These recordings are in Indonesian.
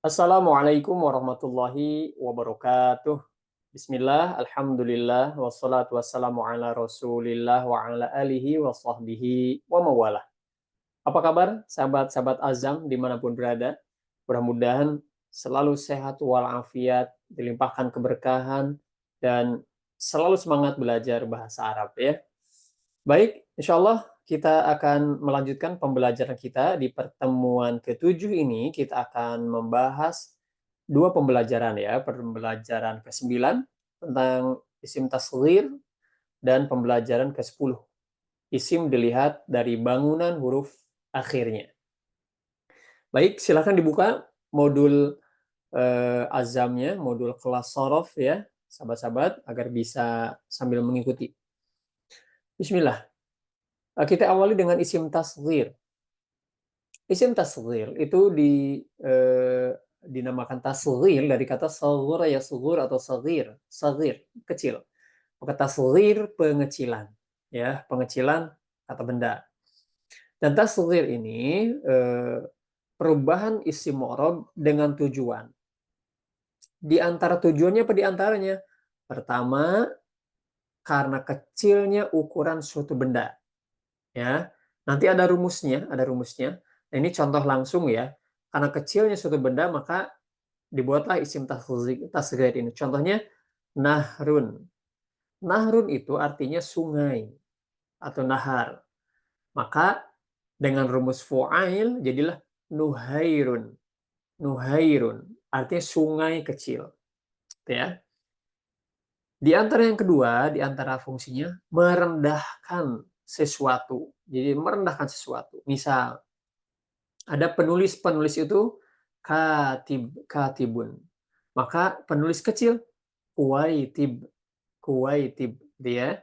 Assalamualaikum warahmatullahi wabarakatuh. Bismillah, alhamdulillah, wassalatu wassalamu ala rasulillah wa ala alihi wa sahbihi wa mawalah. Apa kabar sahabat-sahabat Azam dimanapun berada? Mudah-mudahan selalu sehat walafiat, dilimpahkan keberkahan, dan selalu semangat belajar bahasa Arab ya. Baik, insya Allah kita akan melanjutkan pembelajaran kita di pertemuan ke-7 ini. Kita akan membahas dua pembelajaran ya. Pembelajaran ke-9 tentang isim tasghir dan pembelajaran ke-10. Isim dilihat dari bangunan huruf akhirnya. Baik, silakan dibuka modul azamnya, modul kelas sorof ya, sahabat-sahabat, agar bisa sambil mengikuti. Bismillah. Kita awali dengan isim tasghir. Isim tasghir itu dinamakan tasghir dari kata saghura yasghur atau saghir, kecil. Maka tasghir pengecilan, ya, pengecilan kata benda. Dan tasghir ini perubahan isim mu'rab dengan tujuan. Di antara tujuannya apa di antaranya? Pertama, karena kecilnya ukuran suatu benda, ya. Nanti ada rumusnya, ada rumusnya. Nah, ini contoh langsung ya. Karena kecilnya suatu benda, maka dibuatlah isim tasghir ini. Contohnya nahrun. Nahrun itu artinya sungai atau nahar. Maka dengan rumus fu'ail jadilah nuhairun. Nuhairun artinya sungai kecil. Ya. Di antara yang kedua, di antara fungsinya merendahkan sesuatu. Jadi merendahkan sesuatu. Misal ada penulis-penulis itu katibun. Maka penulis kecil kuwaitib, kuwaitib dia.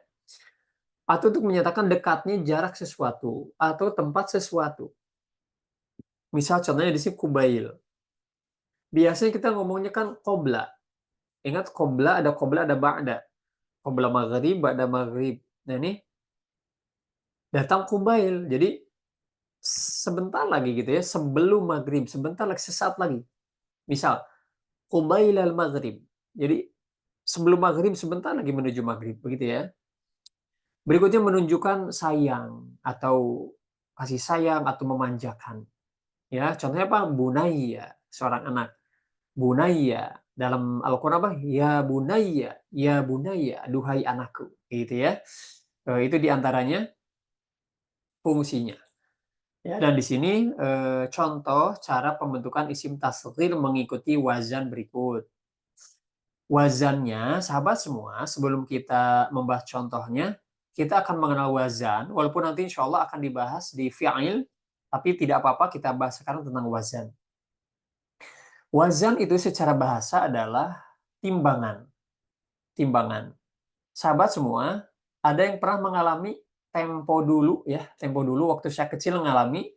Atau untuk menyatakan dekatnya jarak sesuatu atau tempat sesuatu. Misal contohnya di sini kubail. Biasanya kita ngomongnya kan qobla. Ingat qobla ada ba'da. Qobla maghrib, ba'da maghrib. Nah ini datang kubail. Jadi sebentar lagi gitu ya, sebelum maghrib, sebentar lagi, sesaat lagi. Misal, qubailal maghrib. Jadi sebelum maghrib sebentar lagi menuju maghrib, begitu ya. Berikutnya menunjukkan sayang atau kasih sayang atau memanjakan. Ya, contohnya apa? Bunayya, seorang anak. Bunayya dalam Al-Qur'an apa? Ya bunayya, duhai anakku. Gitu ya. Itu diantaranya fungsinya. Ya, dan di sini contoh cara pembentukan isim tasghir mengikuti wazan berikut. Wazannya, sahabat semua, sebelum kita membahas contohnya, kita akan mengenal wazan, walaupun nanti insya Allah akan dibahas di fi'il, tapi tidak apa-apa kita bahas sekarang tentang wazan. Wazan itu secara bahasa adalah timbangan. Timbangan. Sahabat semua, ada yang pernah mengalami tempo dulu ya, tempo dulu waktu saya kecil mengalami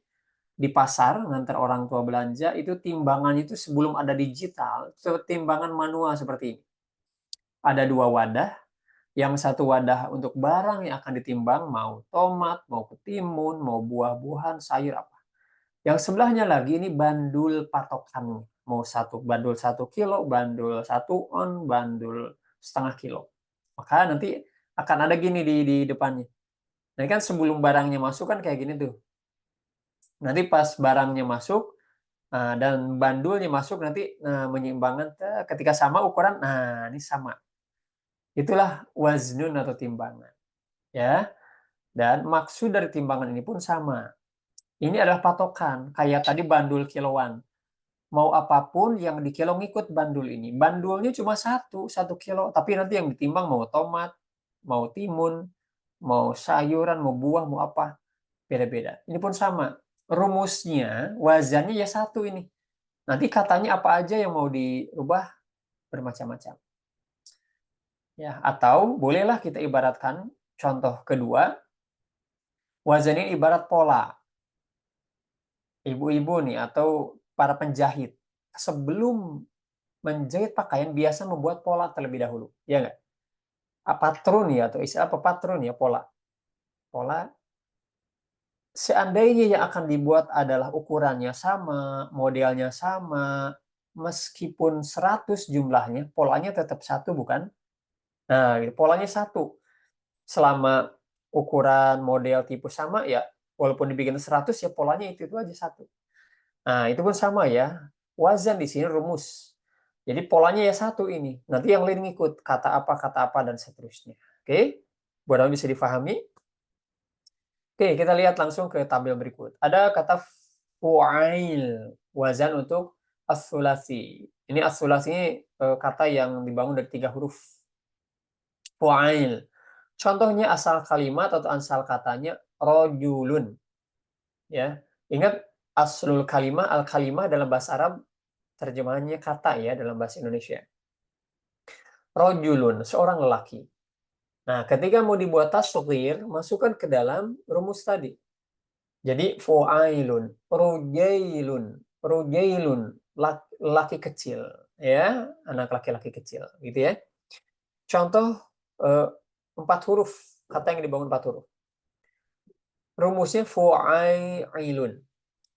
di pasar ngantar orang tua belanja itu timbangannya itu sebelum ada digital, itu timbangan manual seperti ini. Ada dua wadah, yang satu wadah untuk barang yang akan ditimbang, mau tomat, mau ketimun, mau buah-buahan, sayur apa. Yang sebelahnya lagi ini bandul patokan, mau satu bandul 1 kilo, bandul 1 on, bandul setengah kilo. Maka nanti akan ada gini di depannya. Nah kan sebelum barangnya masuk kan kayak gini tuh. Nanti pas barangnya masuk, dan bandulnya masuk nanti menyeimbangkan ketika sama ukuran, nah ini sama. Itulah waznun atau timbangan. Ya. Dan maksud dari timbangan ini pun sama. Ini adalah patokan, kayak tadi bandul kiloan. Mau apapun yang di kilo ngikut bandul ini. Bandulnya cuma 1 kilo. Tapi nanti yang ditimbang mau tomat, mau timun, mau sayuran, mau buah, mau apa. Beda-beda. Ini pun sama. Rumusnya, wazannya ya satu ini. Nanti katanya apa aja yang mau dirubah bermacam-macam. Ya, atau bolehlah kita ibaratkan contoh kedua, wazan ini ibarat pola. Ibu-ibu nih atau para penjahit sebelum menjahit pakaian biasa membuat pola terlebih dahulu, ya nggak? Patron ya atau istilah apa patron ya pola. Pola seandainya yang akan dibuat adalah ukurannya sama, modelnya sama, meskipun 100 jumlahnya, polanya tetap satu, bukan? Nah, gitu, polanya satu. Selama ukuran, model, tipe sama, ya walaupun dibikin 100, ya polanya itu aja satu. Nah, itu pun sama ya. Wazan di sini rumus. Jadi polanya ya satu ini. Nanti yang lain ngikut. Kata apa, dan seterusnya. Oke? Mudah bisa difahami. Oke, kita lihat langsung ke tabel berikut. Ada kata fu'ail. Wazan untuk as-sulasi. Ini as-sulasi ini kata yang dibangun dari 3 huruf. Fu'ail. Contohnya asal kalimat atau asal katanya rojulun. Ya, ingat aslul kalimah, al-kalimah dalam bahasa Arab terjemahannya kata ya dalam bahasa Indonesia. Rojulun, seorang lelaki. Nah, ketika mau dibuat tasghir, masukkan ke dalam rumus tadi. Jadi fu'ailun, rujailun, rujailun, laki kecil, ya, anak laki-laki kecil, gitu ya. Contoh 4 huruf, kata yang dibangun 4 huruf. Rumusnya fu'ailun,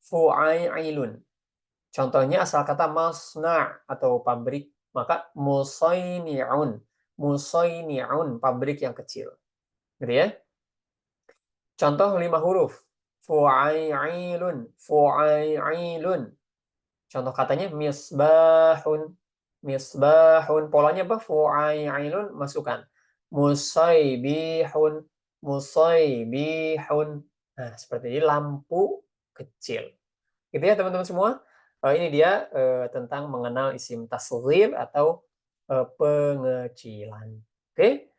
fu'ailun. Contohnya asal kata masna' atau pabrik, maka musaini'un. Musaini'un, pabrik yang kecil. Gitu ya. Contoh 5 huruf. Fu'ailun, fu'ailun. Contoh katanya misbahun. Misbahun. Polanya apa? Fu'ailun, masukkan. Musaibihun, musaibihun. Nah, seperti ini lampu kecil. Gitu ya teman-teman semua. Ini dia tentang mengenal isim tasghir atau pengecilan. Oke,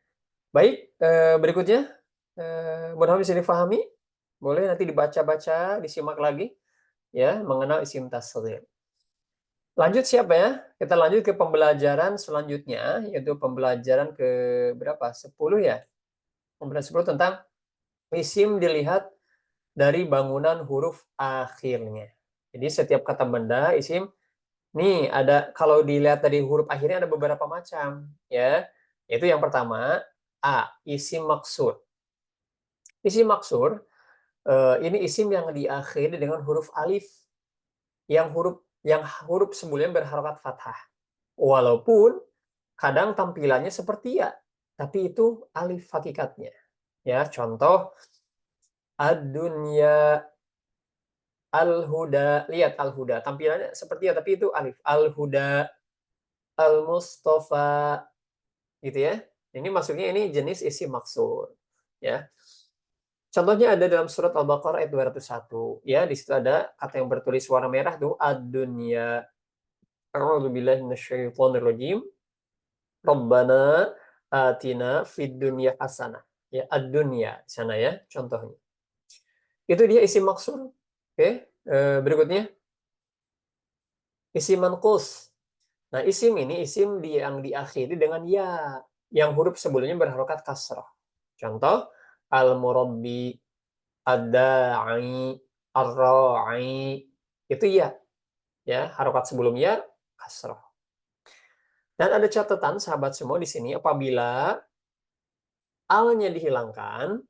baik. Berikutnya, mudah-mudahan bisa difahami. Boleh nanti dibaca-baca, disimak lagi, ya, mengenal isim tasghir. Lanjut siapa ya? Kita lanjut ke pembelajaran selanjutnya, yaitu pembelajaran ke berapa? 10 ya? Pembelajaran 10 tentang isim dilihat dari bangunan huruf akhirnya. Jadi setiap kata benda, isim, nih ada, kalau dilihat dari huruf akhirnya ada beberapa macam, ya. Yaitu yang pertama, A, isim maksur. Isim maksur, ini isim yang diakhiri dengan huruf alif, yang huruf sebelumnya berharokat fathah. Walaupun kadang tampilannya seperti ya, tapi itu alif hakikatnya. Ya, contoh ad-dunya, al-huda. Lihat al-huda, tampilannya seperti ya, tapi itu alif. Al-huda, al-mustafa, gitu ya. Ini maksudnya ini jenis isim maksur, ya. Contohnya ada dalam surat Al-Baqarah ayat 201. Ya, di situ ada kata yang bertulis warna merah tuh ad-dunya. A'udzubillahi minasyaitonir rajim. Rabbana atina fid dunya hasanah. Ya, ad-dunya di sana ya contohnya. Itu dia isim maksur. Oke, berikutnya isim manqus. Nah, isim ini isim yang diakhiri dengan ya, yang huruf sebelumnya berharokat kasrah. Contoh al-murabbi, ad-da'i, ar-ra'i. Itu ya, harokat sebelumnya kasrah. Dan ada catatan sahabat semua di sini, apabila alnya dihilangkan,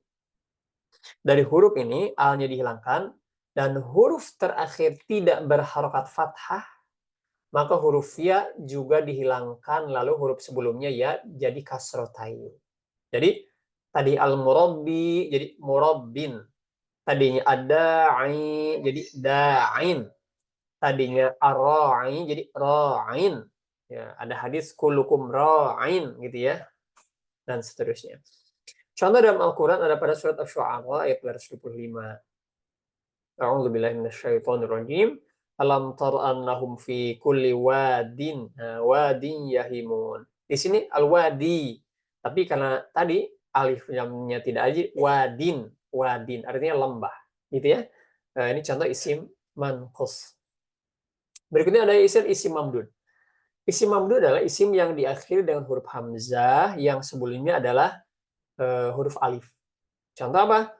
dari huruf ini alnya dihilangkan dan huruf terakhir tidak berharokat fathah, maka huruf ya juga dihilangkan, lalu huruf sebelumnya ya jadi kasrotain. Jadi tadi al-murabbi jadi murabbin. Tadinya ad-da'i jadi da'in. Tadinya ar-ra'i jadi ra'in. Ya, ada hadis kullukum ra'in gitu ya. Dan seterusnya. Contoh dalam Al-Qur'an ada pada surat Asy-Syu'ara ayat 225. A'udzubillahi minasyaitonir rajim. Alam tara annahum fi kulli wadin, wadin yahimun. Di sini al-wadi. Tapi karena tadi alif lamnya tidak aja, wadin, wadin artinya lembah, gitu ya. Ini contoh isim manqus. Berikutnya ada isim mamdud. Isim mamdud adalah isim yang diakhiri dengan huruf hamzah yang sebelumnya adalah huruf alif. Contoh apa?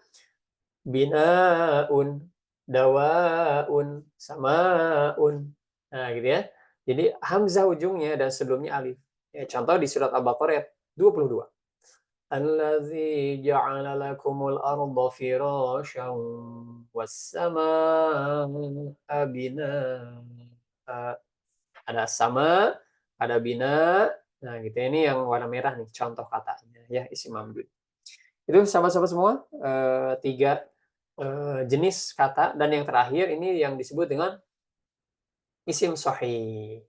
Binaun, dawaun, samaun. Nah, gitu ya. Jadi hamzah ujungnya dan sebelumnya alif. Ya, contoh di surat Al-Baqarah 22. Allazi ja'ala lakumul arda firasyan was samaa binaa. Ada sama, ada bina. Nah, gitu ini yang warna merah nih contoh katanya ya isim mamdud. Itu sahabat-sahabat semua tiga jenis kata dan yang terakhir ini yang disebut dengan isim sahih.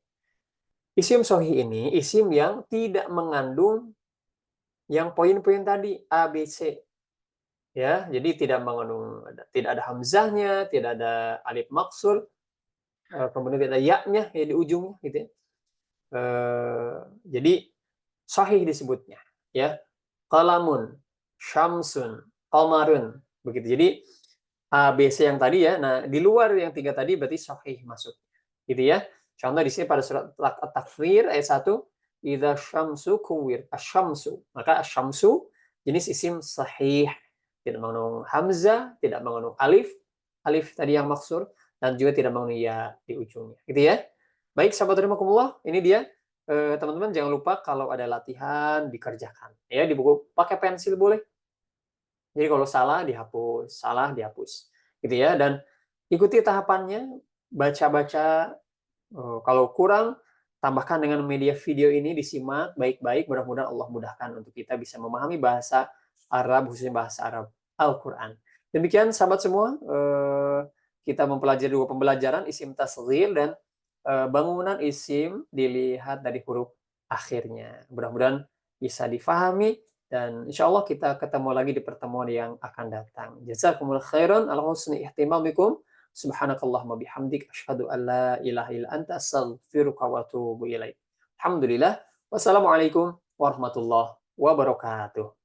Isim sahih ini isim yang tidak mengandung yang poin-poin tadi A, B, C. Ya, jadi tidak ada hamzahnya, tidak ada alif maksur, kemudian tidak ada ya-nya ya di ujungnya gitu ya. Jadi sahih disebutnya ya. Qalamun, syamsun, qamarun begitu. Jadi A, B, C yang tadi ya. Nah, di luar yang tiga tadi berarti sahih masuk. Gitu ya. Contoh di sini pada surat At-Takwir ayat 1, idza syamsu kuwir, asyamsu. Maka asyamsu jenis isim sahih, tidak mengandung hamzah, tidak mengandung alif, alif tadi yang maksur dan juga tidak mengandung ya di ujungnya. Gitu ya. Baik, sahabat rahimakumullah, ini dia teman-teman jangan lupa kalau ada latihan dikerjakan. Ya, di buku pakai pensil boleh. Jadi kalau salah dihapus. Gitu ya. Dan ikuti tahapannya, baca-baca, kalau kurang tambahkan dengan media video ini disimak baik-baik, mudah-mudahan Allah mudahkan untuk kita bisa memahami bahasa Arab, khususnya bahasa Arab Al-Qur'an. Demikian sahabat semua, kita mempelajari dua pembelajaran isim tasghir dan bangunan isim dilihat dari huruf akhirnya. Mudah-mudahan bisa difahami dan insya Allah kita ketemu lagi di pertemuan yang akan datang. Jazakumullah khairan ala husni ihtimamikum. Subhanakallahumma bihamdik asyhadu an la ilaha illa anta astaghfiruka wa atubu ilaik. Alhamdulillah. Wassalamualaikum warahmatullahi wabarakatuh.